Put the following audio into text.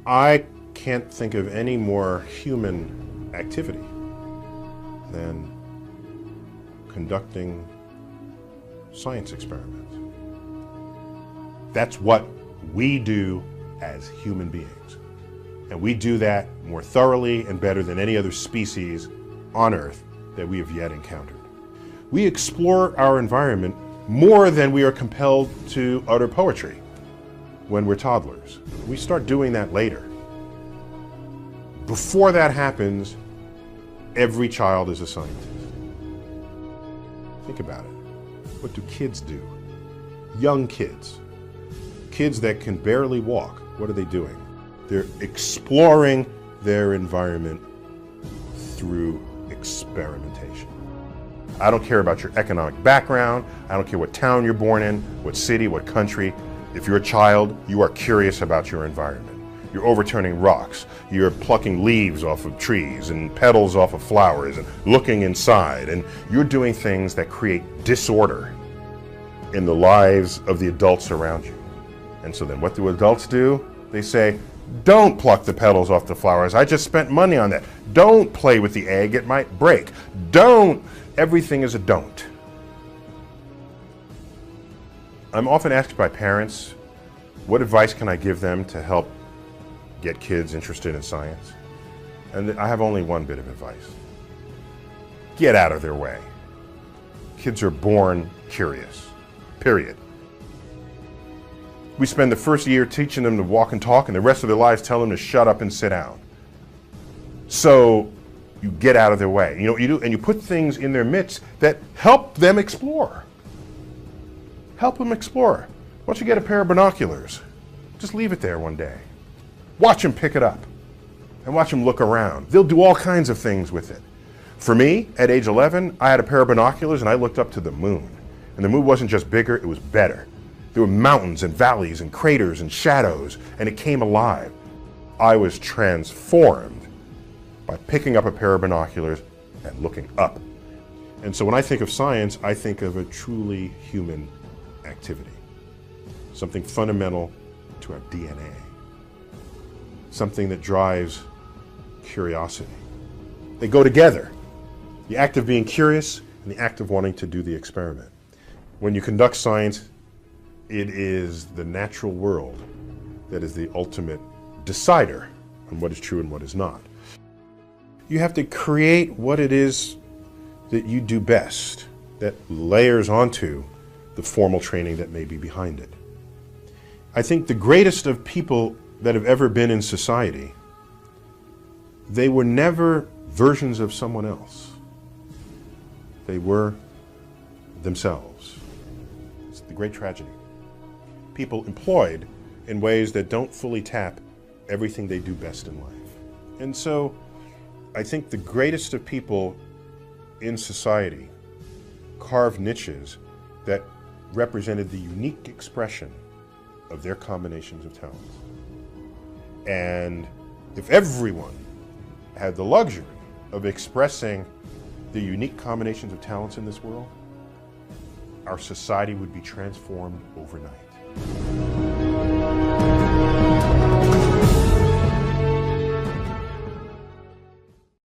I can't think of any more human activity than conducting science experiments. That's what we do as human beings. And we do that more thoroughly and better than any other species on Earth that we have yet encountered. We explore our environment more than we are compelled to utter poetry when we're toddlers. We start doing that later. Before that happens, every child is a scientist. Think about it. What do kids do? Young kids. Kids that can barely walk, what are they doing? They're exploring their environment through experimentation. I don't care about your economic background. I don't care what town you're born in, what city, what country. If you're a child, you are curious about your environment. You're overturning rocks. You're plucking leaves off of trees and petals off of flowers and looking inside. And you're doing things that create disorder in the lives of the adults around you. And so then what do adults do? They say, don't pluck the petals off the flowers. I just spent money on that. Don't play with the egg. It might break. Don't. Everything is a don't. I'm often asked by parents, what advice can I give them to help get kids interested in science? And I have only one bit of advice. Get out of their way. Kids are born curious, period. We spend the first year teaching them to walk and talk, and the rest of their lives tell them to shut up and sit down. So you get out of their way. You know what you do? And you put things in their midst that help them explore. Help them explore. Why don't you get a pair of binoculars? Just leave it there one day. Watch them pick it up and watch them look around. They'll do all kinds of things with it. For me, at age 11, I had a pair of binoculars and I looked up to the moon. And the moon wasn't just bigger, it was better. There were mountains and valleys and craters and shadows, and it came alive. I was transformed by picking up a pair of binoculars and looking up. And so when I think of science, I think of a truly human activity. Something fundamental to our DNA. Something that drives curiosity. They go together. The act of being curious and the act of wanting to do the experiment. When you conduct science, it is the natural world that is the ultimate decider on what is true and what is not. You have to create what it is that you do best, that layers onto the formal training that may be behind it. I think the greatest of people that have ever been in society, they were never versions of someone else. They were themselves. It's the great tragedy. People employed in ways that don't fully tap everything they do best in life. And so I think the greatest of people in society carved niches that represented the unique expression of their combinations of talents. And if everyone had the luxury of expressing the unique combinations of talents in this world, our society would be transformed overnight.